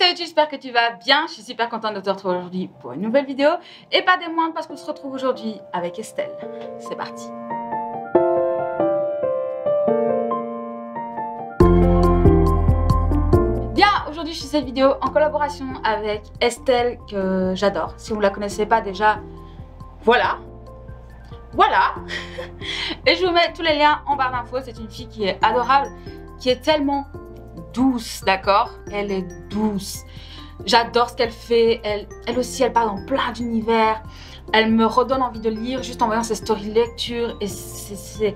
Salut, j'espère que tu vas bien. Je suis super contente de te retrouver aujourd'hui pour une nouvelle vidéo. Et pas des moindres parce qu'on se retrouve aujourd'hui avec Estelle. C'est parti. Bien, aujourd'hui je fais cette vidéo en collaboration avec Estelle que j'adore. Si vous ne la connaissez pas déjà, voilà. Et je vous mets tous les liens en barre d'infos. C'est une fille qui est adorable, qui est tellement douce, d'accord? Elle est douce. J'adore ce qu'elle fait. Elle aussi, elle parle dans plein d'univers. Elle me redonne envie de lire juste en voyant ses stories lecture et c'est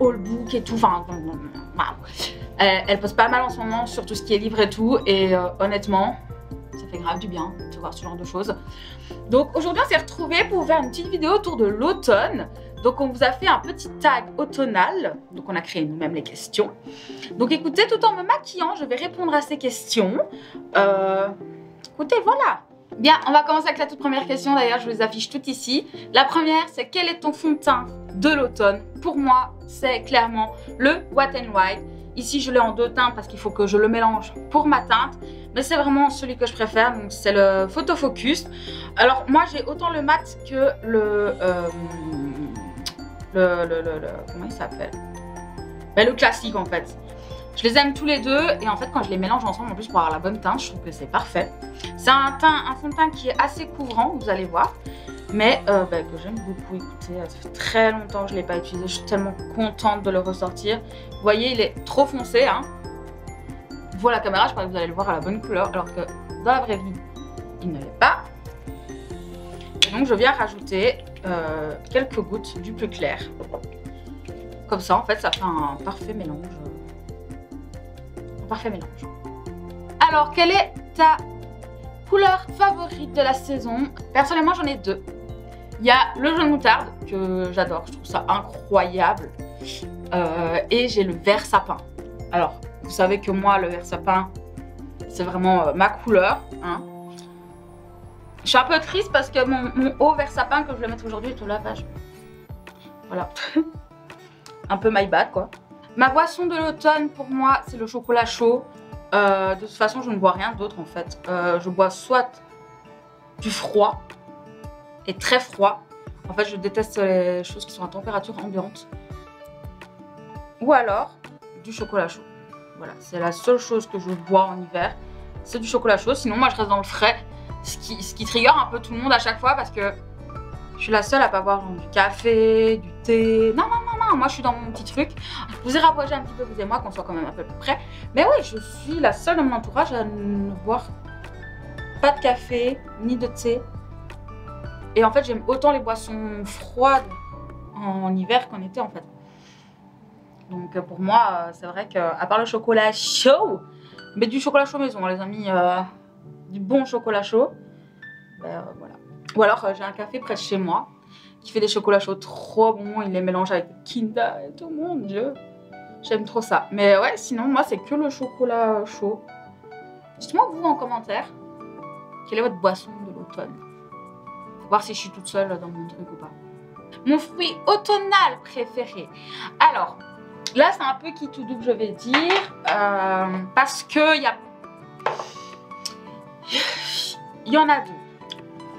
all book et tout. Enfin, elle poste pas mal en ce moment sur tout ce qui est livre et tout. Et honnêtement, ça fait grave du bien de voir ce genre de choses. Donc aujourd'hui, on s'est retrouvés pour faire une petite vidéo autour de l'automne. Donc on vous a fait un petit tag automnal. Donc on a créé nous-mêmes les questions. Donc écoutez, tout en me maquillant, je vais répondre à ces questions. Écoutez, voilà. Bien, on va commencer avec la toute première question. D'ailleurs, je vous les affiche toutes ici. La première, c'est quel est ton fond de teint de l'automne? Pour moi, c'est clairement le Wet n Wild. Ici, je l'ai en deux teintes parce qu'il faut que je le mélange pour ma teinte. Mais c'est vraiment celui que je préfère, donc c'est le Photo Focus. Alors moi, j'ai autant le mat que le comment il s'appelle? Le classique en fait. Je les aime tous les deux et en fait quand je les mélange ensemble en plus pour avoir la bonne teinte, je trouve que c'est parfait. C'est un fond de teint qui est assez couvrant, vous allez voir, mais que j'aime beaucoup. Écoutez, ça fait très longtemps que je ne l'ai pas utilisé, je suis tellement contente de le ressortir. Vous voyez, il est trop foncé, hein. Vous à la caméra, je crois que vous allez le voir à la bonne couleur, alors que dans la vraie vie, il ne l'est pas. Et donc je viens rajouter quelques gouttes du plus clair. Comme ça, en fait, ça fait un parfait mélange. Alors, quelle est ta couleur favorite de la saison? Personnellement, j'en ai deux. Il y a le jaune moutarde, que j'adore, je trouve ça incroyable. Et j'ai le vert sapin. Alors, vous savez que moi, le vert sapin, c'est vraiment ma couleur. Hein. Je suis un peu triste parce que mon haut vert sapin que je vais mettre aujourd'hui est au lavage. Voilà. Un peu my bad, quoi. Ma boisson de l'automne, pour moi, c'est le chocolat chaud. De toute façon, je ne bois rien d'autre, en fait. Je bois soit du froid, et très froid. En fait, je déteste les choses qui sont à température ambiante. Ou alors, du chocolat chaud. Voilà, c'est la seule chose que je bois en hiver. C'est du chocolat chaud. Sinon, moi, je reste dans le frais. Ce qui trigger un peu tout le monde à chaque fois parce que je suis la seule à pas boire du café, du thé. Non, moi je suis dans mon petit truc. Je vous ai rapproché un petit peu, vous et moi, qu'on soit quand même un peu plus près. Mais oui, je suis la seule dans mon entourage à ne boire pas de café, ni de thé. Et en fait, j'aime autant les boissons froides en hiver qu'en été en fait. Donc pour moi, c'est vrai qu'à part le chocolat chaud, mais du chocolat chaud maison, les amis, du bon chocolat chaud. Voilà. Ou alors j'ai un café près de chez moi qui fait des chocolats chauds trop bons. Il les mélange avec Kinder et tout, mon dieu. J'aime trop ça. Mais ouais, sinon moi c'est que le chocolat chaud. Dites-moi vous en commentaire, quelle est votre boisson de l'automne? Voir si je suis toute seule dans mon truc ou pas. Mon fruit automnal préféré. Alors, là c'est un peu qui tout double je vais dire. Parce que il y en a deux.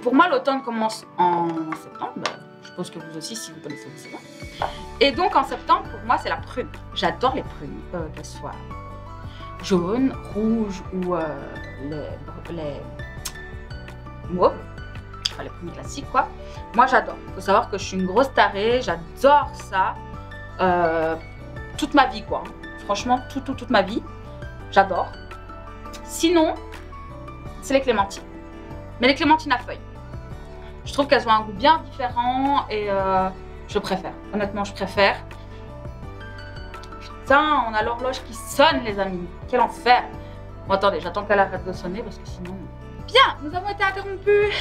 Pour moi, l'automne commence en septembre. Je suppose que vous aussi, si vous connaissez le saison. Et donc, en septembre, pour moi, c'est la prune. J'adore les prunes, qu'elles soient jaunes, rouges ou les mauves. Enfin, les prunes classiques, quoi. Moi, j'adore. Il faut savoir que je suis une grosse tarée. J'adore ça. Toute ma vie, quoi. Franchement, toute ma vie. J'adore. Sinon, c'est les clémentines. Mais les clémentines à feuilles. Je trouve qu'elles ont un goût bien différent et je préfère. Honnêtement, je préfère. Putain, on a l'horloge qui sonne, les amis. Quel enfer. Bon, attendez, j'attends qu'elle arrête de sonner parce que sinon... Bien, nous avons été interrompus.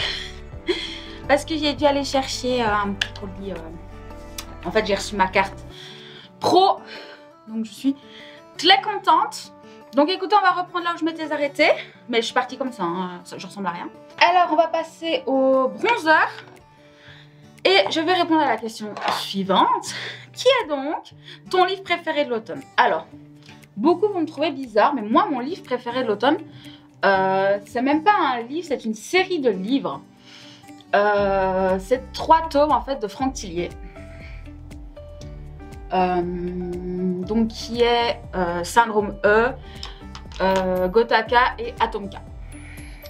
Parce que j'ai dû aller chercher un petit colis. En fait, j'ai reçu ma carte pro. Donc, je suis très contente. Donc écoutez, on va reprendre là où je m'étais arrêtée. Mais je suis partie comme ça, hein, je ressemble à rien. Alors on va passer au bronzer. Et je vais répondre à la question suivante. Qui est donc ton livre préféré de l'automne? Alors, beaucoup vont me trouver bizarre, mais moi mon livre préféré de l'automne, C'est même pas un livre, c'est une série de livres. C'est 3 tomes en fait de Franck Tillier. Donc qui est Syndrome E, Gotaka et Atomka.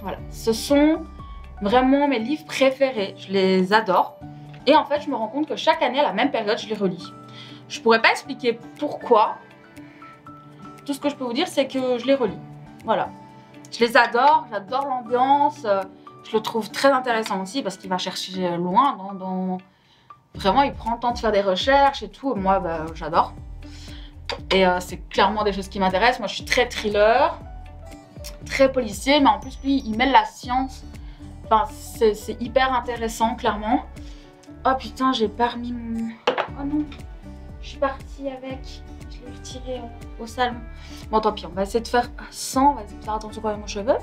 Voilà, ce sont vraiment mes livres préférés, je les adore. Et en fait, je me rends compte que chaque année, à la même période, je les relis. Je pourrais pas expliquer pourquoi. Tout ce que je peux vous dire, c'est que je les relis. Voilà. Je les adore, j'adore l'ambiance. Je le trouve très intéressant aussi parce qu'il va chercher loin. Vraiment, il prend le temps de faire des recherches et tout. Moi, bah, j'adore. Et c'est clairement des choses qui m'intéressent. Moi, je suis très thriller, très policier. Mais en plus, lui, il mêle la science. Enfin, c'est hyper intéressant, clairement. Oh putain, j'ai pas remis mon... Oh non, je suis partie avec. Je l'ai retiré au salon. Bon, tant pis, on va essayer de faire sans. On va essayer de faire attention quand même aux cheveux.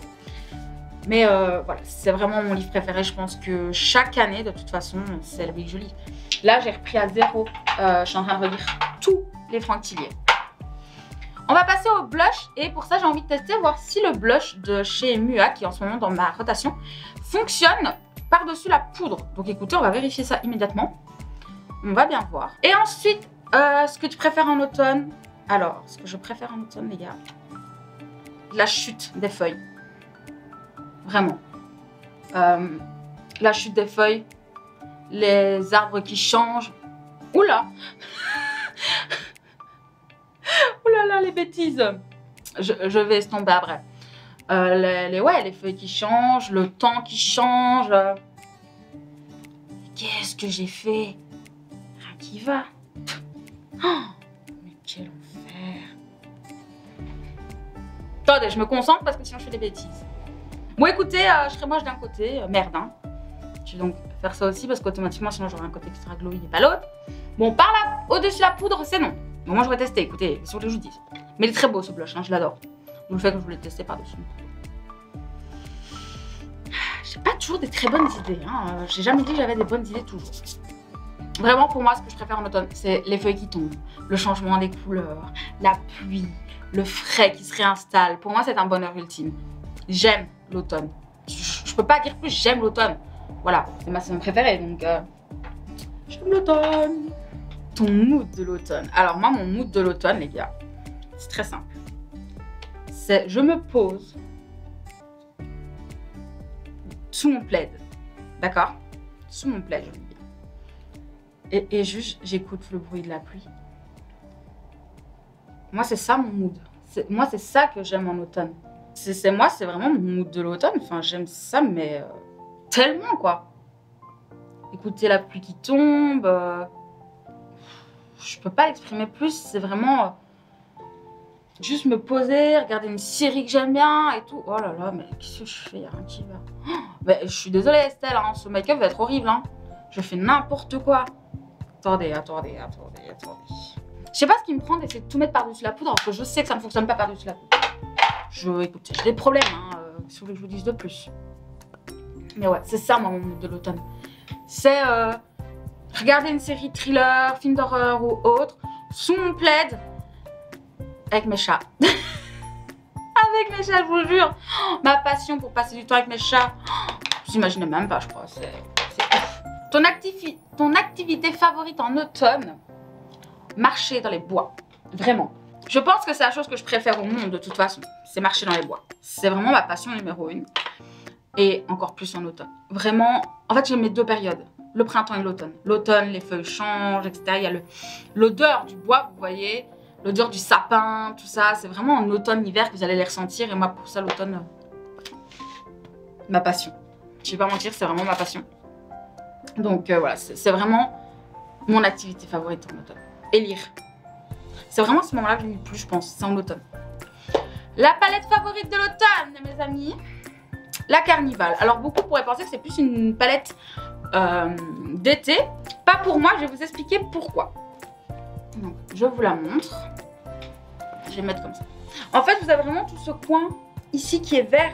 Mais voilà, c'est vraiment mon livre préféré. Je pense que chaque année, de toute façon, c'est lui que je lis. Là, j'ai repris à 0. Je suis en train de relire tous les Franck Tillier. On va passer au blush. Et pour ça, j'ai envie de tester, voir si le blush de chez Mua, qui est en ce moment dans ma rotation, fonctionne par-dessus la poudre. Donc écoutez, on va vérifier ça immédiatement. On va bien voir. Et ensuite, ce que tu préfères en automne. Alors, ce que je préfère en automne, les gars, la chute des feuilles. Vraiment. La chute des feuilles, les arbres qui changent. Oula. Oulala, les bêtises. Je vais estomper après. Les feuilles qui changent, le temps qui change. Qu'est-ce que j'ai fait? Rien qui va. Oh, mais quel enfer. Attendez, je me concentre parce que sinon je fais des bêtises. Bon écoutez, je serai moche d'un côté, merde hein. Je vais donc faire ça aussi parce qu'automatiquement sinon j'aurai un côté qui sera glowy et pas l'autre. Bon par là, au-dessus de la poudre, c'est non. Bon moi je vais tester, écoutez, sur les joues 10. Mais il est très beau ce blush, hein, je l'adore. Donc le fait que je voulais tester par-dessus. J'ai pas toujours des très bonnes idées, hein. J'ai jamais dit que j'avais des bonnes idées toujours. Vraiment pour moi ce que je préfère en automne, c'est les feuilles qui tombent, le changement des couleurs, la pluie, le frais qui se réinstalle. Pour moi c'est un bonheur ultime. J'aime l'automne. Je peux pas dire plus, j'aime l'automne. Voilà, c'est ma saison préférée, donc j'aime l'automne. Ton mood de l'automne. Alors moi, mon mood de l'automne, les gars, c'est très simple. C'est je me pose sous mon plaid, d'accord? Sous mon plaid, je veux dire. Et juste, j'écoute le bruit de la pluie. Moi, c'est ça mon mood. Moi, c'est ça que j'aime en automne. Moi, c'est vraiment mon mood de l'automne. Enfin, j'aime ça, mais tellement, quoi. Écouter la pluie qui tombe. Je peux pas l'exprimer plus. C'est vraiment juste me poser, regarder une série que j'aime bien et tout. Oh là là, mais qu'est-ce que je fais? Il y a rien qui va. Oh, mais je suis désolée, Estelle. Hein, ce make-up va être horrible. Hein. Je fais n'importe quoi. Attendez. Je sais pas ce qui me prend d'essayer de tout mettre par-dessus la poudre, alors que je sais que ça ne fonctionne pas par-dessus la poudre. Écoute, j'ai des problèmes, hein, si vous voulez que je vous dise de plus. Mais ouais, c'est ça, moi, mon mood de l'automne. C'est regarder une série thriller, film d'horreur ou autre, sous mon plaid, avec mes chats. Avec mes chats, je vous jure. Oh, ma passion pour passer du temps avec mes chats. Oh, vous imaginez même pas, je crois. C'est ouf. Ton activité favorite en automne? Marcher dans les bois. Vraiment. Je pense que c'est la chose que je préfère au monde de toute façon. C'est marcher dans les bois. C'est vraiment ma passion numéro 1. Et encore plus en automne. Vraiment, en fait j'aime mes 2 périodes. Le printemps et l'automne. L'automne, les feuilles changent, etc. Il y a l'odeur du bois, vous voyez. L'odeur du sapin, tout ça. C'est vraiment en automne-hiver que vous allez les ressentir. Et moi pour ça l'automne, ma passion. Je vais pas mentir, c'est vraiment ma passion. Donc voilà, c'est vraiment mon activité favorite en automne. Et lire. C'est vraiment ce moment-là que j'aime le plus, je pense. C'est en automne. La palette favorite de l'automne, mes amis. La Carnival. Alors, beaucoup pourraient penser que c'est plus une palette d'été. Pas pour moi, je vais vous expliquer pourquoi. Donc, je vous la montre. Je vais mettre comme ça. En fait, vous avez vraiment tout ce coin ici qui est vert.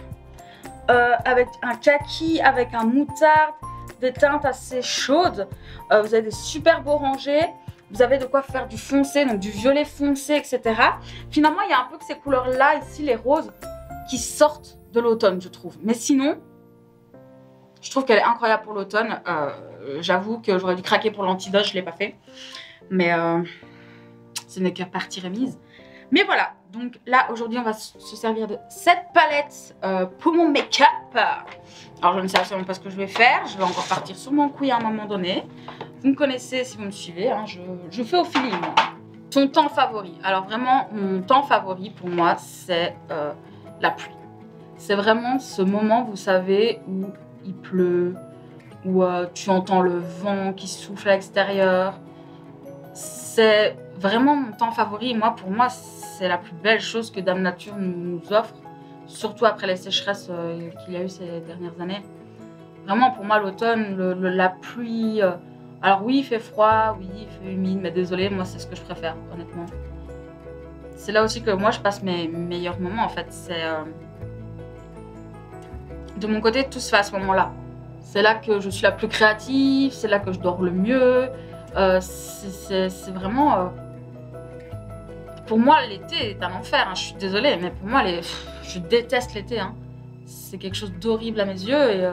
Avec un kaki, avec un moutarde. Des teintes assez chaudes. Vous avez des superbes orangés. Vous avez de quoi faire du foncé, donc du violet foncé, etc. Finalement, il y a un peu que ces couleurs-là, ici, les roses, qui sortent de l'automne, je trouve. Mais sinon, je trouve qu'elle est incroyable pour l'automne. J'avoue que j'aurais dû craquer pour l'antidote, je ne l'ai pas fait. Mais ce n'est que partie remise. Mais voilà, donc là, aujourd'hui, on va se servir de cette palette pour mon make-up. Alors, je ne sais absolument pas ce que je vais faire. Je vais encore partir sur mon couille à un moment donné. Vous me connaissez si vous me suivez, hein, je fais au feeling. Son temps favori. Alors vraiment, mon temps favori pour moi, c'est la pluie. C'est vraiment ce moment, vous savez, où il pleut, où tu entends le vent qui souffle à l'extérieur. C'est vraiment mon temps favori. Moi, pour moi, c'est la plus belle chose que Dame Nature nous offre, surtout après les sécheresses qu'il y a eu ces dernières années. Vraiment, pour moi, l'automne, la pluie... alors oui, il fait froid, oui, il fait humide, mais désolé, moi, c'est ce que je préfère, honnêtement. C'est là aussi que moi, je passe mes meilleurs moments, en fait. C'est... de mon côté, tout se fait à ce moment-là. C'est là que je suis la plus créative, c'est là que je dors le mieux. C'est vraiment... Pour moi, l'été est un enfer, hein. Je suis désolée, mais pour moi, je déteste l'été. Hein. C'est quelque chose d'horrible à mes yeux. Et,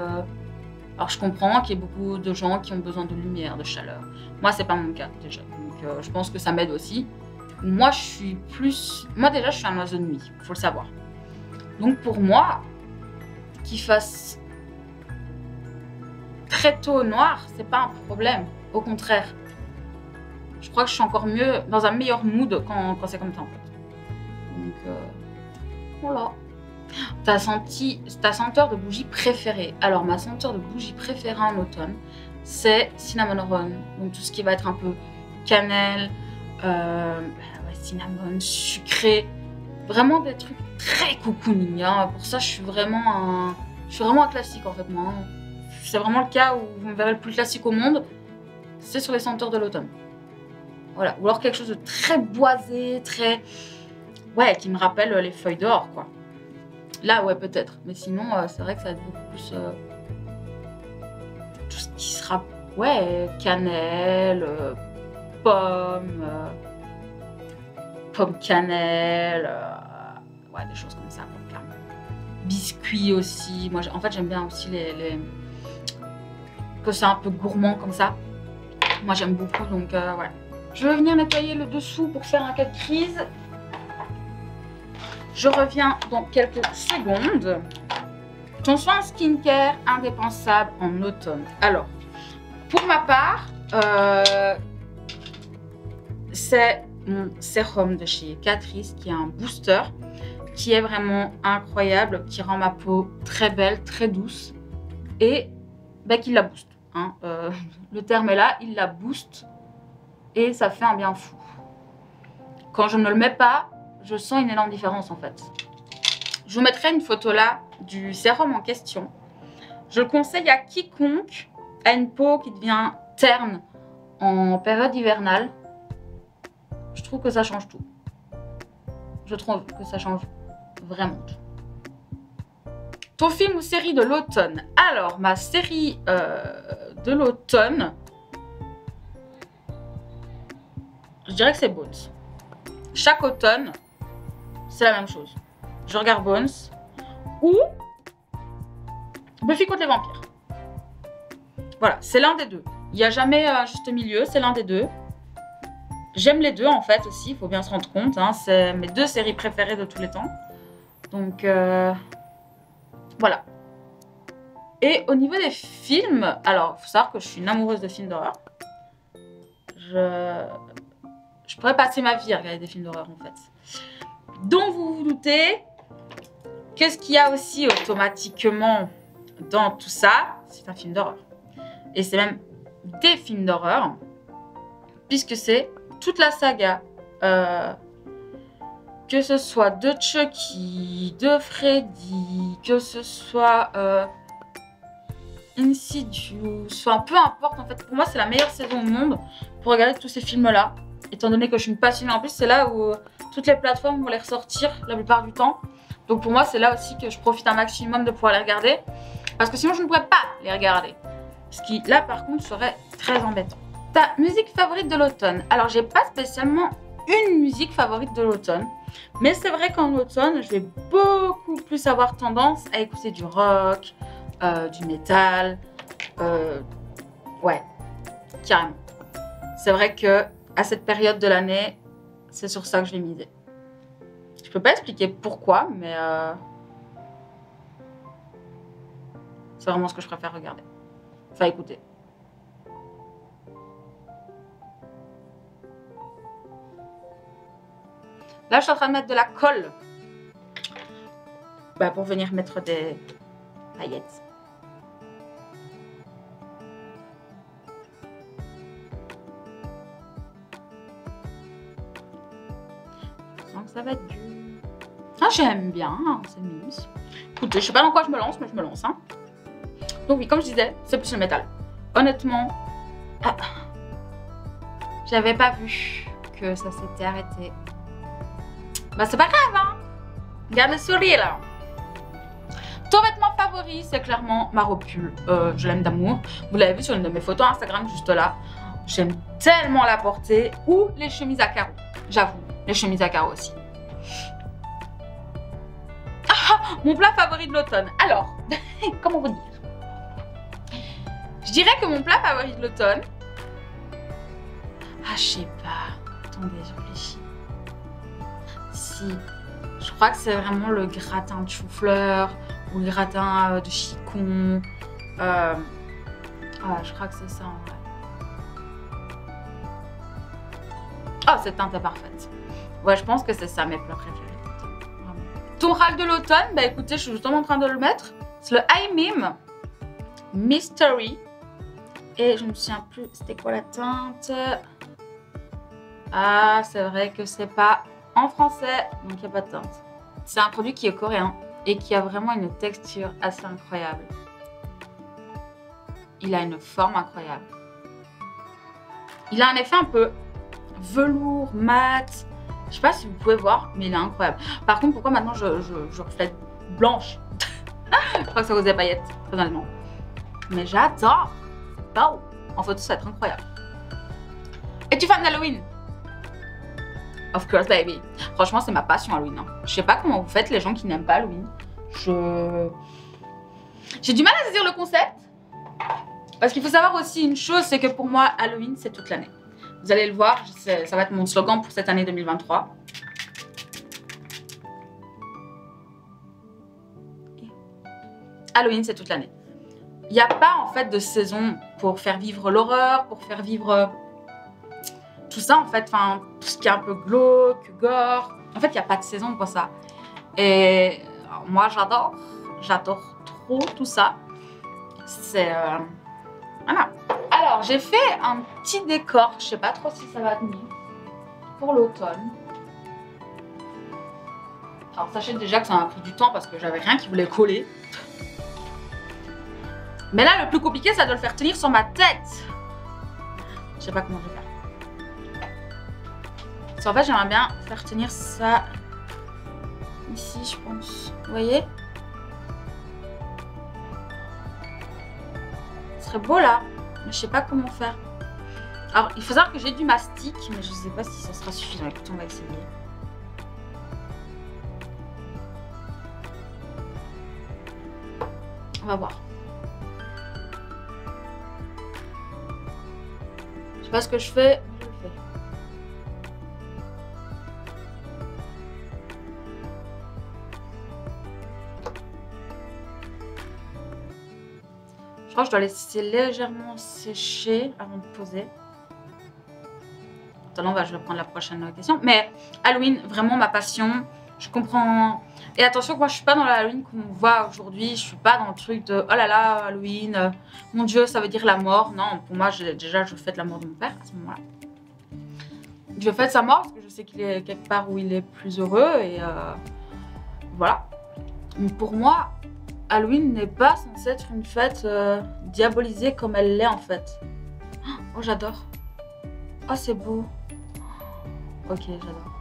alors, je comprends qu'il y ait beaucoup de gens qui ont besoin de lumière, de chaleur. Moi, c'est pas mon cas, déjà. Donc, je pense que ça m'aide aussi. Moi, je suis plus... Moi, déjà, je suis un oiseau de nuit, il faut le savoir. Donc, pour moi, qu'il fasse très tôt noir, c'est pas un problème. Au contraire. Je crois que je suis encore mieux, dans un meilleur mood quand c'est comme ça, en fait. Donc, voilà. Ta senteur de bougie préférée. Alors, ma senteur de bougie préférée en automne, c'est cinnamon run. Donc, tout ce qui va être un peu cannelle, ouais, cinnamon, sucré. Vraiment des trucs très cocooning. Hein. Pour ça, je suis vraiment un classique, en fait, moi. C'est vraiment le cas où vous me verrez le plus classique au monde. C'est sur les senteurs de l'automne. Voilà. Ou alors quelque chose de très boisé, très... Ouais, qui me rappelle les feuilles d'or, quoi. Là, ouais, peut-être. Mais sinon, c'est vrai que ça va être beaucoup plus... tout ce qui sera... Ouais, cannelle, pomme cannelle... ouais, des choses comme ça, clairement. Biscuits aussi. Moi, en fait, j'aime bien aussi que c'est un peu gourmand comme ça. Moi, j'aime beaucoup, donc ouais. Je vais venir nettoyer le dessous pour faire un cas de crise. Je reviens dans quelques secondes. Ton soin skincare indispensable en automne. Alors, pour ma part, c'est mon sérum de chez Catrice qui est un booster qui est vraiment incroyable, qui rend ma peau très belle, très douce et qui la booste. Hein. Le terme est là, il la booste et ça fait un bien fou. Quand je ne le mets pas, je sens une énorme différence en fait. Je vous mettrai une photo là du sérum en question. Je le conseille à quiconque a une peau qui devient terne en période hivernale. Je trouve que ça change tout. Je trouve que ça change vraiment tout. Ton film ou série de l'automne? Alors, ma série de l'automne, je dirais que c'est Bones. Chaque automne, c'est la même chose. Je regarde Bones ou Buffy contre les vampires. Voilà, c'est l'un des deux. Il n'y a jamais un juste milieu, c'est l'un des deux. J'aime les deux en fait aussi, il faut bien se rendre compte. Hein, c'est mes deux séries préférées de tous les temps. Donc voilà. Et au niveau des films, alors il faut savoir que je suis une amoureuse de films d'horreur. Je pourrais passer ma vie à regarder des films d'horreur en fait. Donc vous vous doutez, qu'est-ce qu'il y a aussi automatiquement dans tout ça? C'est un film d'horreur. Et c'est même des films d'horreur, puisque c'est toute la saga. Que ce soit de Chucky, de Freddy, que ce soit Insidious, enfin peu importe en fait. Pour moi c'est la meilleure saison au monde pour regarder tous ces films là. Étant donné que je suis une passionnée en plus, c'est là où toutes les plateformes vont les ressortir la plupart du temps. Donc pour moi c'est là aussi que je profite un maximum de pouvoir les regarder. Parce que sinon je ne pourrais pas les regarder. Ce qui là par contre serait très embêtant. Ta musique favorite de l'automne? Alors j'ai pas spécialement une musique favorite de l'automne. Mais c'est vrai qu'en automne, je vais beaucoup plus avoir tendance à écouter du rock, du métal. Ouais, carrément. C'est vrai que à cette période de l'année, c'est sur ça que je vais miser. Je peux pas expliquer pourquoi, mais c'est vraiment ce que je préfère regarder. Enfin, écouter. Là, je suis en train de mettre de la colle. Bah, pour venir mettre des paillettes. Je sens que ça va être dur. Ah, j'aime bien, hein, c'est mignon. Écoutez, je sais pas dans quoi je me lance, mais je me lance. Hein. Donc oui, comme je disais, c'est plus le métal. Honnêtement, j'avais pas vu que ça s'était arrêté. Bah c'est pas grave, hein. Regarde le sourire là. Ton vêtement favori, c'est clairement ma robe pull. Je l'aime d'amour. Vous l'avez vu sur une de mes photos Instagram juste là. J'aime tellement la porter. Ou les chemises à carreaux. J'avoue, les chemises à carreaux aussi. Ah, mon plat favori de l'automne. Alors, comment vous dire? Je dirais que mon plat favori de l'automne... Ah, je sais pas. Attendez, je réfléchis. Si, je crois que c'est vraiment le gratin de chou-fleur ou le gratin de chicon. Je crois que c'est ça en vrai. Oh, cette teinte est parfaite. Ouais, je pense que c'est ça mes plats préférés. Vraiment. Ton râle de l'automne, bah écoutez, je suis justement en train de le mettre. C'est le Aimim Mystery. Et je ne me souviens plus, c'était quoi la teinte? Ah, c'est vrai que c'est pas en français, donc il n'y a pas de teinte. C'est un produit qui est coréen et qui a vraiment une texture assez incroyable. Il a une forme incroyable. Il a un effet un peu velours, mat. Je sais pas si vous pouvez voir, mais il est incroyable. Par contre, pourquoi maintenant je reflète blanche? Je crois que ça vaut des paillettes, très honnêtement. Mais j'adore. Wow. En photo, ça va être incroyable. Es-tu fan d'Halloween? Of course, baby. Franchement, c'est ma passion Halloween. Hein. Je sais pas comment vous faites les gens qui n'aiment pas Halloween. J'ai du mal à saisir le concept. Parce qu'il faut savoir aussi une chose, c'est que pour moi, Halloween, c'est toute l'année. Vous allez le voir, ça va être mon slogan pour cette année 2023. Halloween, c'est toute l'année. Il n'y a pas en fait de saison pour faire vivre l'horreur, pour faire vivre tout ça en fait, enfin tout ce qui est un peu glauque, gore. En fait, il n'y a pas de saison pour ça. Et moi, j'adore trop tout ça. C'est voilà. Alors, j'ai fait un petit décor, je sais pas trop si ça va tenir pour l'automne. Alors, sachez déjà que ça m'a pris du temps parce que j'avais rien qui voulait coller. Mais là, le plus compliqué, c'est de le faire tenir sur ma tête. Je sais pas comment je vais faire. Parce qu'en fait, j'aimerais bien faire tenir ça ici, je pense. Vous voyez? Ce serait beau là, mais je sais pas comment faire. Alors, il faut savoir que j'ai du mastic, mais je sais pas si ça sera suffisant. Écoute, on va essayer. On va voir. Je sais pas ce que je fais, je le fais. Je crois que je dois laisser légèrement sécher avant de poser. Attends, je vais prendre la prochaine question. Mais Halloween, vraiment ma passion. Je comprends. Et attention, moi je suis pas dans la Halloween qu'on voit aujourd'hui. Je suis pas dans le truc de oh là là, Halloween, mon Dieu, ça veut dire la mort. Non, pour moi, déjà, je fête la mort de mon père à ce moment-là. Je fête sa mort parce que je sais qu'il est quelque part où il est plus heureux. Et voilà. Mais pour moi, Halloween n'est pas censée être une fête diabolisée comme elle l'est en fait. Oh, j'adore. Oh, c'est beau. Ok, j'adore.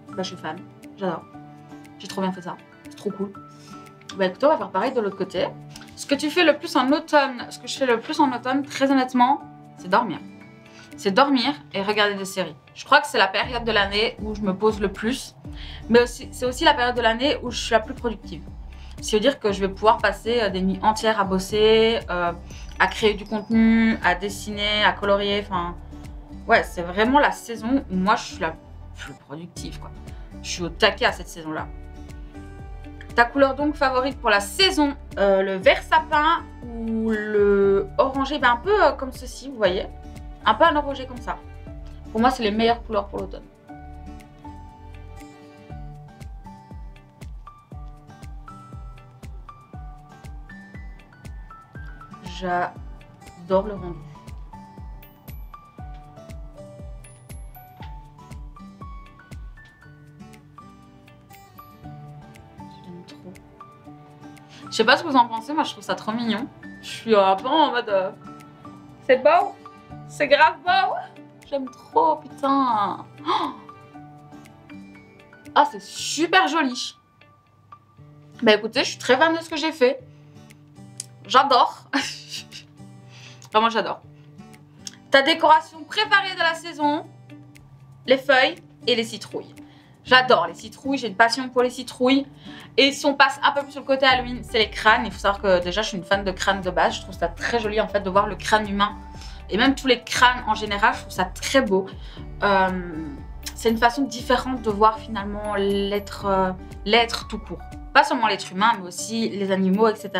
Bah, je suis fan, j'adore. J'ai trop bien fait ça, c'est trop cool. Bah écoute, on va faire pareil de l'autre côté. Ce que tu fais le plus en automne, ce que je fais le plus en automne, très honnêtement, c'est dormir. c'est dormir et regarder des séries. Je crois que c'est la période de l'année où je me pose le plus, mais c'est aussi la période de l'année où je suis la plus productive. Ça veut dire que je vais pouvoir passer des nuits entières à bosser, à créer du contenu, à dessiner, à colorier. Enfin, ouais, c'est vraiment la saison où moi je suis la plus productive, quoi. Je suis au taquet à cette saison-là. Ta couleur donc favorite pour la saison, le vert sapin ou le orangé, ben un peu comme ceci, vous voyez, un peu un orangé comme ça. Pour moi, c'est les meilleures couleurs pour l'automne. J'adore le rendu. J'aime trop. Je sais pas ce que vous en pensez, moi je trouve ça trop mignon. Je suis un peu en mode... C'est beau, c'est grave beau. J'aime trop, putain. Ah, c'est super joli. Bah écoutez, je suis très fan de ce que j'ai fait. J'adore. Vraiment, j'adore. Ta décoration préférée de la saison, les feuilles et les citrouilles. J'adore les citrouilles, j'ai une passion pour les citrouilles. Et si on passe un peu plus sur le côté Halloween, c'est les crânes. Il faut savoir que déjà, je suis une fan de crânes de base. Je trouve ça très joli en fait de voir le crâne humain. Et même tous les crânes en général, je trouve ça très beau. C'est une façon différente de voir finalement l'être tout court. Pas seulement l'être humain, mais aussi les animaux, etc.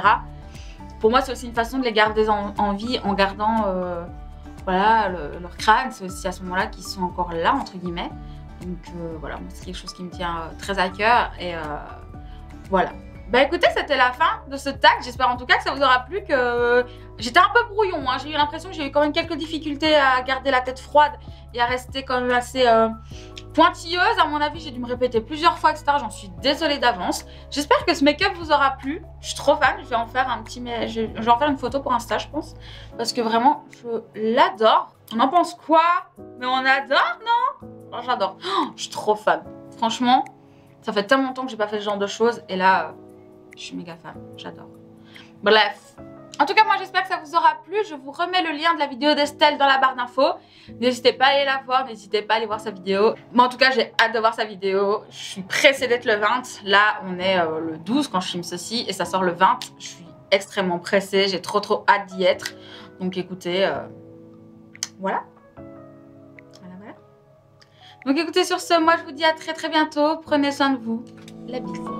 Pour moi, c'est aussi une façon de les garder en vie en gardant voilà, leur crâne. C'est aussi à ce moment-là qu'ils sont encore là, entre guillemets. Donc voilà, c'est quelque chose qui me tient très à cœur. Et voilà. Bah écoutez, c'était la fin de ce tag. J'espère en tout cas que ça vous aura plu. Que j'étais un peu brouillon. Hein. J'ai eu l'impression que j'ai eu quand même quelques difficultés à garder la tête froide et à rester quand même assez pointilleuse. À mon avis, j'ai dû me répéter plusieurs fois, etc. J'en suis désolée d'avance. J'espère que ce make-up vous aura plu. Je suis trop fan. Je vais en faire un petit... Je vais en faire une photo pour Insta, je pense. Parce que vraiment, je l'adore. On en pense quoi? Mais on adore, non? Oh, j'adore. Oh, je suis trop fan. Franchement, ça fait tellement longtemps que j'ai pas fait ce genre de choses. Et là... je suis méga fan, j'adore. Bref. En tout cas, moi, j'espère que ça vous aura plu. Je vous remets le lien de la vidéo d'Estelle dans la barre d'infos. N'hésitez pas à aller la voir, n'hésitez pas à aller voir sa vidéo. Mais en tout cas, j'ai hâte de voir sa vidéo. Je suis pressée d'être le 20. Là, on est le 12 quand je filme ceci et ça sort le 20. Je suis extrêmement pressée, j'ai trop hâte d'y être. Donc écoutez, voilà. Voilà. Donc écoutez, sur ce, moi, je vous dis à très bientôt. Prenez soin de vous. La bise.